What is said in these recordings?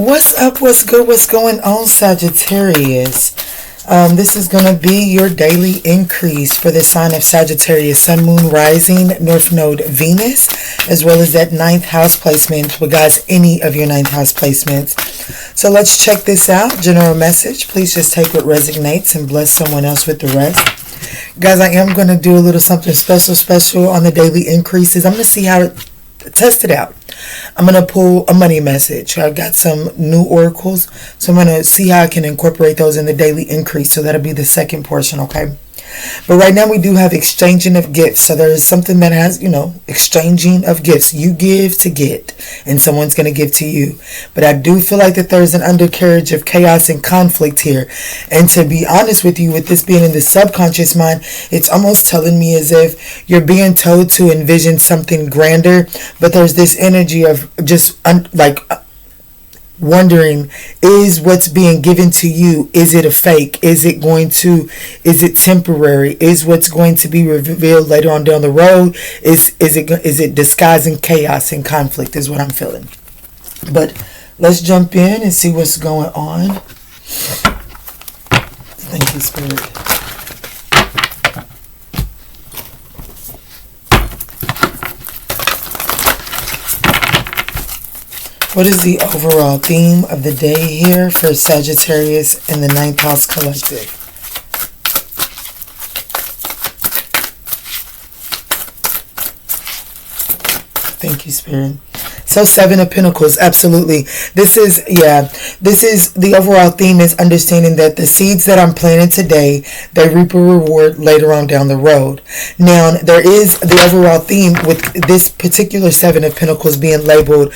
What's up? What's good? What's going on, Sagittarius? This is going to be your daily increase for the sign of Sagittarius, Sun, Moon, Rising, North Node, Venus, as well as that ninth house placement. But guys, any of your ninth house placements. So let's check this out. General message. Please just take what resonates and bless someone else with the rest. Guys, I am going to do a little something special on the daily increases. I'm going to see how it test it out. I'm going to pull a money message. I've got some new oracles, so I'm going to see how I can incorporate those in the daily increase. So that'll be the second portion, okay? But right now we do have exchanging of gifts. So there is something that has, exchanging of gifts. You give to get, and someone's going to give to you. But I do feel like that there's an undercarriage of chaos and conflict here. And to be honest with you, with this being in the subconscious mind, it's almost telling me as if you're being told to envision something grander. But there's this energy of just wondering, is what's being given to you, is it a fake? Is it temporary? Is what's going to be revealed later on down the road? Is it disguising chaos and conflict is what I'm feeling. But let's jump in and see what's going on. Thank you, Spirit. What is the overall theme of the day here for Sagittarius and the ninth house collective? Thank you, Spirit. So Seven of Pentacles, absolutely. This is the overall theme is understanding that the seeds that I'm planting today, they reap a reward later on down the road. Now, there is the overall theme with this particular Seven of Pentacles being labeled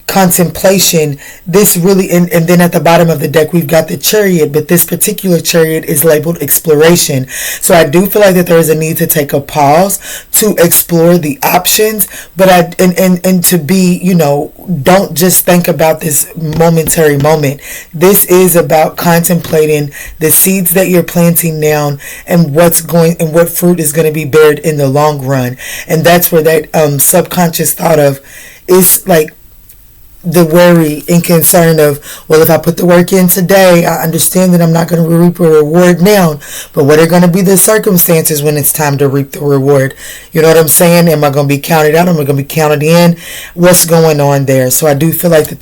contemplation. This really, and then at the bottom of the deck we've got the Chariot, but this particular Chariot is labeled exploration. So I do feel like that there is a need to take a pause to explore the options, but and to be, don't just think about this momentary moment. This is about contemplating the seeds that you're planting now and what fruit is going to be bared in the long run. And that's where that subconscious thought of is like the worry and concern of, well, if I put the work in today, I understand that I'm not going to reap a reward now, but what are going to be the circumstances when it's time to reap the reward? You know what I'm saying? Am I going to be counted out? Am I going to be counted in? What's going on there? So I do feel like that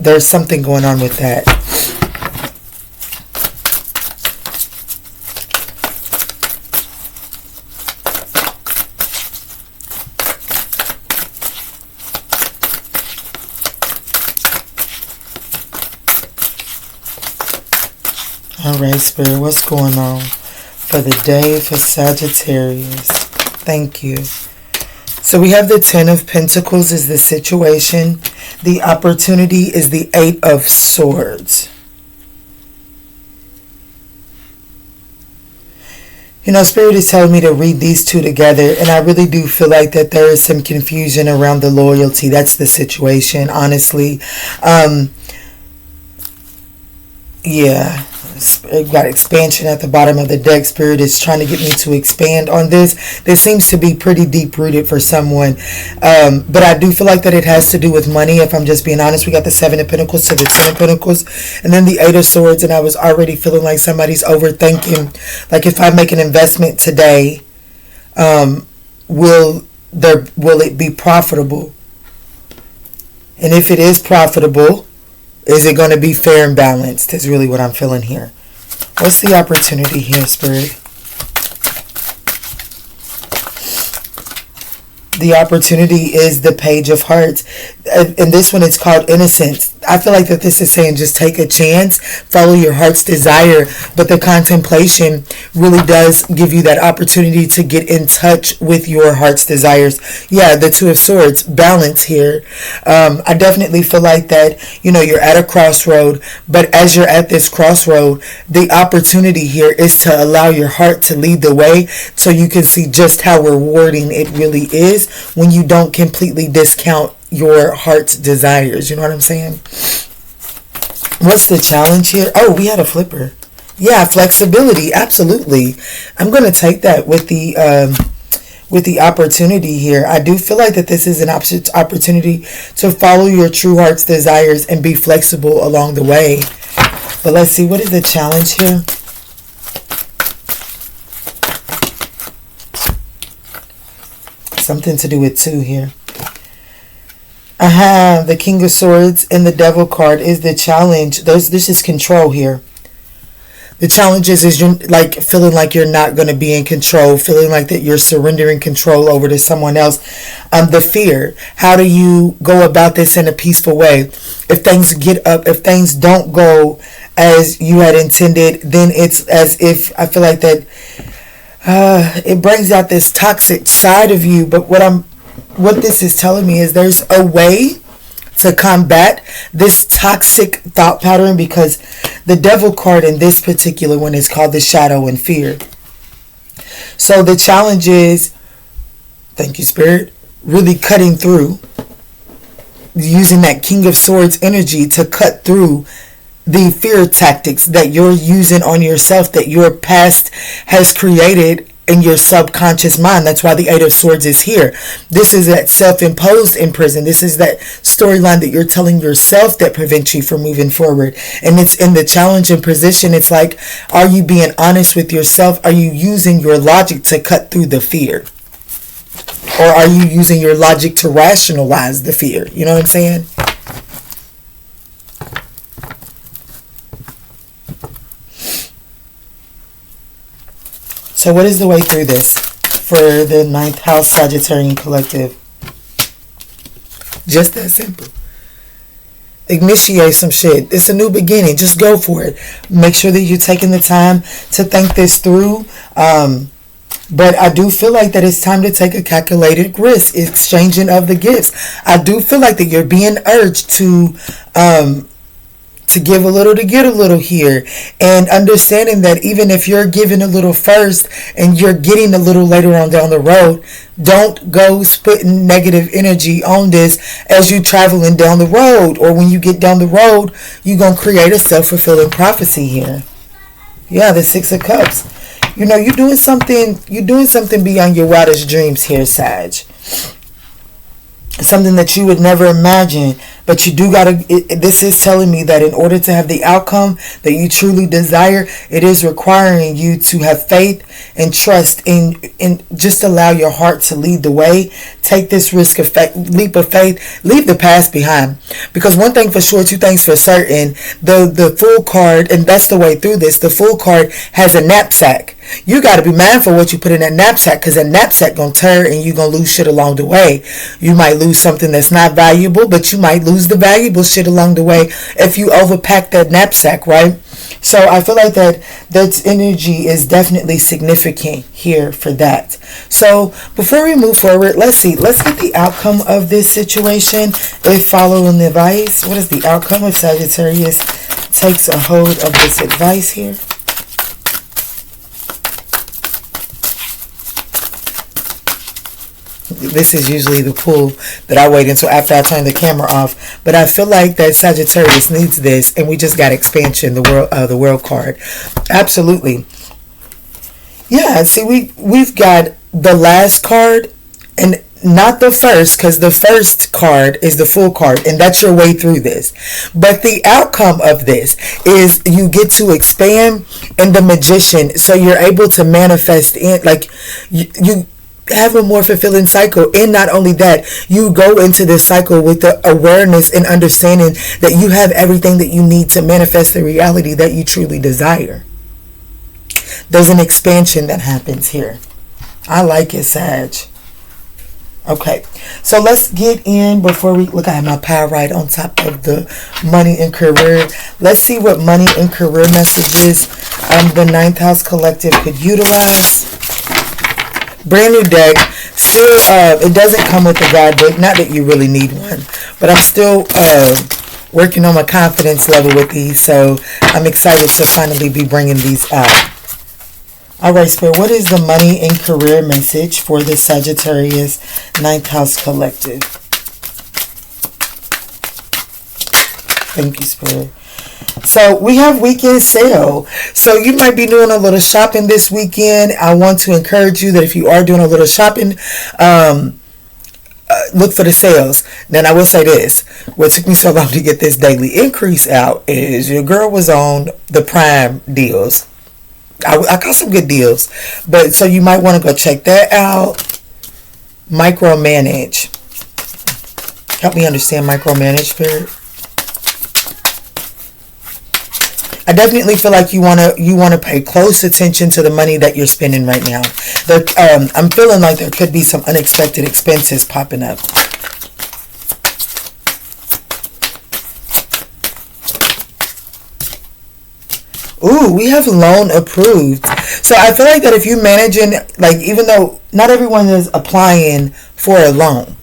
there's something going on with that. Alright, Spirit, what's going on for the day for Sagittarius? Thank you. So we have the Ten of Pentacles is the situation. The opportunity is the Eight of Swords. Spirit is telling me to read these two together, and I really do feel like that there is some confusion around the loyalty. That's the situation, honestly. Yeah. Got expansion at the bottom of the deck. Spirit is trying to get me to expand on this. This seems to be pretty deep rooted for someone, but I do feel like that it has to do with money. If I'm just being honest, we got the Seven of Pentacles to the Ten of Pentacles, and then the Eight of Swords, and I was already feeling like somebody's overthinking. Like, if I make an investment today, will it be profitable? And if it is profitable, is it going to be fair and balanced? Is really what I'm feeling here. What's the opportunity here, Spirit? The opportunity is the Page of Hearts. And this one, it's called Innocence. I feel like that this is saying just take a chance, follow your heart's desire. But the contemplation really does give you that opportunity to get in touch with your heart's desires. Yeah, the Two of Swords, balance here. I definitely feel like that, you're at a crossroad. But as you're at this crossroad, the opportunity here is to allow your heart to lead the way so you can see just how rewarding it really is when you don't completely discount your heart's desires. You know what I'm saying? What's the challenge here? Oh, we had a flipper. Yeah, flexibility. Absolutely. I'm going to take that with the with the opportunity here. I do feel like that this is an opportunity to follow your true heart's desires and be flexible along the way. But let's see, what is the challenge here? Something to do with 2 here. I have the King of Swords and the Devil card is the challenge. This is control here. The challenge is you're like feeling like you're not going to be in control, feeling like that you're surrendering control over to someone else. The fear. How do you go about this in a peaceful way? If things don't go as you had intended, then it's as if I feel like that it brings out this toxic side of you. But what this is telling me is there's a way to combat this toxic thought pattern, because the Devil card in this particular one is called the shadow and fear. So the challenge is, thank you, Spirit, really cutting through, using that King of Swords energy to cut through the fear tactics that you're using on yourself, that your past has created in your subconscious mind. That's why the 8 of Swords is here. This is that self-imposed in prison. This is that storyline that you're telling yourself that prevents you from moving forward. And it's in the challenging position. It's like, are you being honest with yourself? Are you using your logic to cut through the fear? Or are you using your logic to rationalize the fear? You know what I'm saying? So what is the way through this for the 9th house Sagittarian collective? Just that simple. Initiate some shit. It's a new beginning. Just go for it. Make sure that you're taking the time to think this through. But I do feel like that it's time to take a calculated risk. Exchanging of the gifts. I do feel like that you're being urged to give a little to get a little here, and understanding that even if you're giving a little first and you're getting a little later on down the road, don't go spitting negative energy on this as you traveling down the road, or when you get down the road, you're going to create a self-fulfilling prophecy here. Yeah, the 6 of Cups. You know, you're doing something beyond your wildest dreams here, Sag. Something that you would never imagine. But you do this is telling me that in order to have the outcome that you truly desire, it is requiring you to have faith and trust and just allow your heart to lead the way. Take this leap of faith. Leave the past behind. Because one thing for sure, 2 things for certain, the Fool card, and that's the way through this, the Fool card has a knapsack. You got to be mindful what you put in that knapsack, because that knapsack going to tear and you're going to lose shit along the way. You might lose something that's not valuable, but you might lose the valuable shit along the way if you overpack that knapsack, right? So I feel like that energy is definitely significant here for that. So before we move forward, let's get the outcome of this situation. If following the advice, what is the outcome if Sagittarius takes a hold of this advice here? This is usually the pull that I wait until after I turn the camera off. But I feel like that Sagittarius needs this, and we just got expansion, the world card. Absolutely. Yeah, see, we've got the last card, and not the first, because the first card is the Fool card, and that's your way through this. But the outcome of this is you get to expand in the Magician, so you're able to manifest in, like, you have a more fulfilling cycle. And not only that, you go into this cycle with the awareness and understanding that you have everything that you need to manifest the reality that you truly desire. There's an expansion that happens here. I like it, Sag. Okay, so let's get in before we look. I have my pile right on top of the money and career. Let's see what money and career messages the 9th house collective could utilize. Brand new deck. Still, it doesn't come with a guidebook. Not that you really need one, but I'm still working on my confidence level with these, so I'm excited to finally be bringing these out. Alright, Spirit, what is the money and career message for the Sagittarius 9th house collective? Thank you, Spirit. So we have weekend sale. So you might be doing a little shopping this weekend. I want to encourage you that if you are doing a little shopping, look for the sales. Then I will say this: what took me so long to get this daily increase out is your girl was on the Prime deals. I got some good deals, but so you might want to go check that out. Micromanage. Help me understand micromanage, Spirit. I definitely feel like you wanna pay close attention to the money that you're spending right now. I'm feeling like there could be some unexpected expenses popping up. Ooh, we have loan approved. So I feel like that if you're managing, like, even though not everyone is applying for a loan,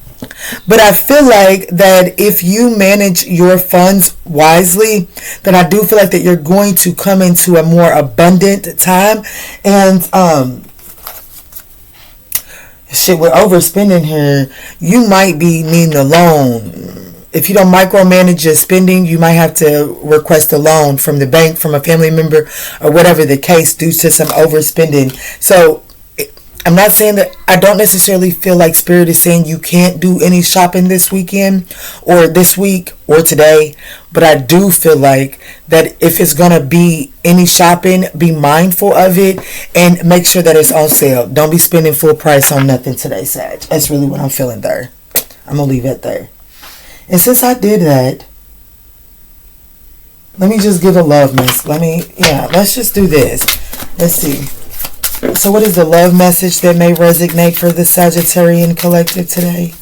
but I feel like that if you manage your funds wisely, then I do feel like that you're going to come into a more abundant time. And shit, we're overspending here. You might be needing a loan. If you don't micromanage your spending, you might have to request a loan from the bank, from a family member, or whatever the case, due to some overspending. So I'm not saying that, I don't necessarily feel like Spirit is saying you can't do any shopping this weekend or this week or today, but I do feel like that if it's going to be any shopping, be mindful of it and make sure that it's on sale. Don't be spending full price on nothing today, Sag. That's really what I'm feeling there. I'm going to leave it there. And since I did that, let me just give a love message. Let's just do this. Let's see. So what is the love message that may resonate for the Sagittarian collective today?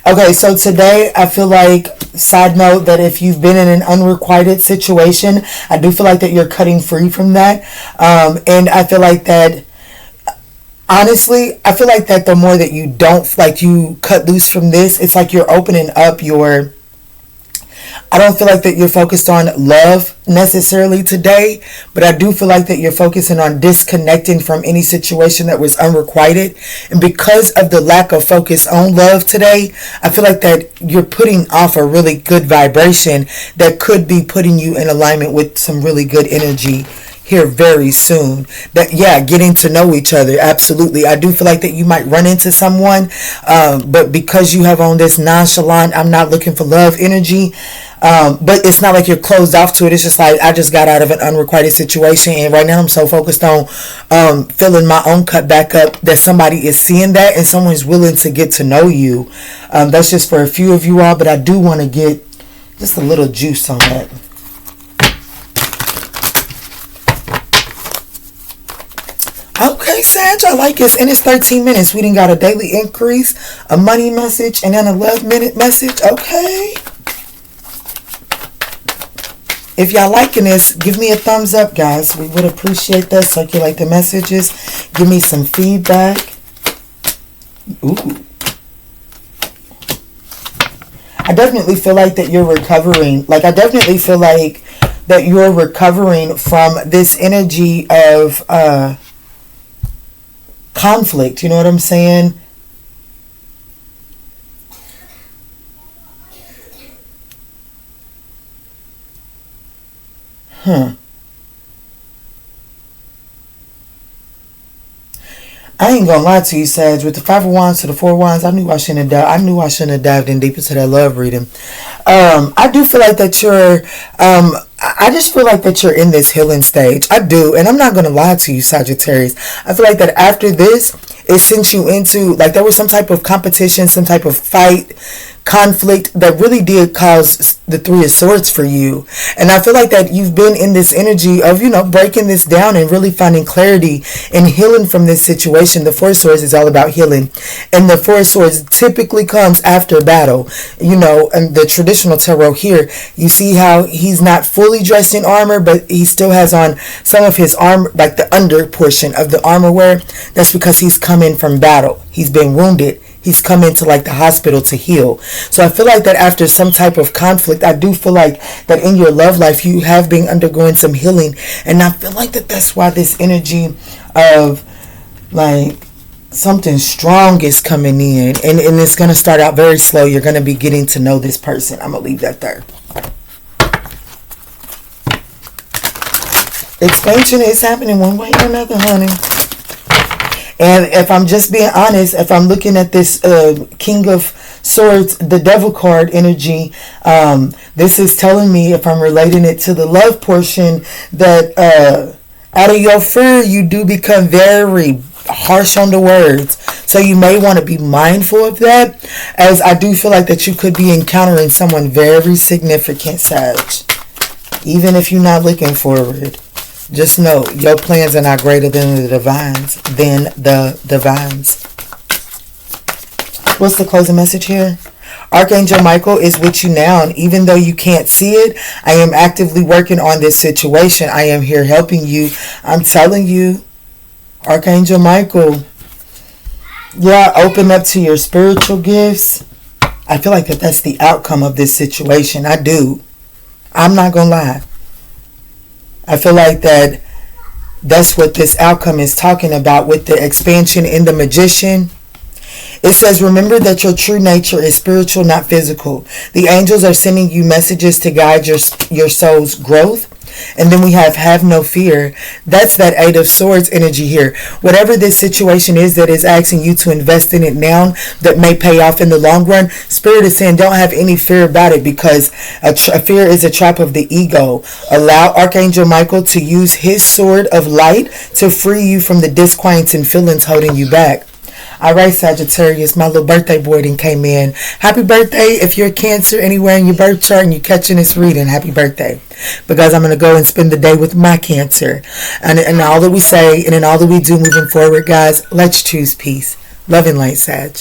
Okay, so today I feel like, side note, that if you've been in an unrequited situation, I do feel like that you're cutting free from that. And I feel like that, honestly, I feel like that the more that you don't, like, you cut loose from this, it's like you're opening up your, I don't feel like that you're focused on love necessarily today, but I do feel like that you're focusing on disconnecting from any situation that was unrequited. And because of the lack of focus on love today, I feel like that you're putting off a really good vibration that could be putting you in alignment with some really good energy here very soon. That, yeah, getting to know each other. Absolutely. I do feel like that you might run into someone, but because you have on this nonchalant, I'm not looking for love energy, but it's not like you're closed off to it. It's just like, I just got out of an unrequited situation, and right now I'm so focused on filling my own cup back up that somebody is seeing that and someone's willing to get to know you. That's just for a few of you all, but I do want to get just a little juice on that. Okay, Sag, I like this. And it's 13 minutes. We done got a daily increase, a money message, and then a love minute message. Okay. If y'all liking this, give me a thumbs up, guys. We would appreciate that. Circulate the messages. Give me some feedback. Ooh. I definitely feel like that you're recovering. Like, I definitely feel like that you're recovering from this energy of conflict. You know what I'm saying? I ain't gonna lie to you, Sag. With the 5 of Wands to the 4 of Wands, I knew I shouldn't have dived in deep into that love reading. I do feel like that you're I just feel like that you're in this healing stage. I do, and I'm not gonna lie to you, Sagittarius. I feel like that after this, it sent you into, like, there was some type of competition, some type of fight, conflict that really did cause the 3 of Swords for you. And I feel like that you've been in this energy of, you know, breaking this down and really finding clarity and healing from this situation. The 4 of Swords is all about healing, and the 4 of Swords typically comes after battle. You know, and the traditional tarot here, you see how he's not fully dressed in armor, but he still has on some of his armor, like the under portion of the armor wear. That's because he's coming from battle. He's been wounded. he's come into like the hospital to heal. So I feel like that after some type of conflict, I do feel like that in your love life you have been undergoing some healing, and I feel like that's why this energy of like something strong is coming in, and it's going to start out very slow. You're going to be getting to know this person. I'm going to leave that there. Expansion is happening one way or another, honey. And if I'm just being honest, if I'm looking at this King of Swords, the Devil card energy, this is telling me, if I'm relating it to the love portion, that out of your fear, you do become very harsh on the words. So you may want to be mindful of that, as I do feel like that you could be encountering someone very significant, Sag. Even if you're not looking forward. Just know your plans are not greater than the divines. What's the closing message here? Archangel Michael is with you now, and even though you can't see it, I am actively working on this situation. I am here helping you. I'm telling you, Archangel Michael, yeah, open up to your spiritual gifts. I feel like that's the outcome of this situation. I do. I'm not gonna lie. I feel like that's what this outcome is talking about with the expansion in the Magician. It says, remember that your true nature is spiritual, not physical. The angels are sending you messages to guide your soul's growth. And then we have no fear. That's that Eight of Swords energy here. Whatever this situation is that is asking you to invest in it now, that may pay off in the long run, Spirit is saying don't have any fear about it, because a fear is a trap of the ego. Allow Archangel Michael to use his sword of light to free you from the disquieting feelings holding you back. All right, Sagittarius, my little birthday boy then came in. Happy birthday. If you're a Cancer anywhere in your birth chart and you're catching this reading, happy birthday. Because I'm going to go and spend the day with my Cancer. And all that we say and in all that we do moving forward, guys, let's choose peace. Love and light, Sag.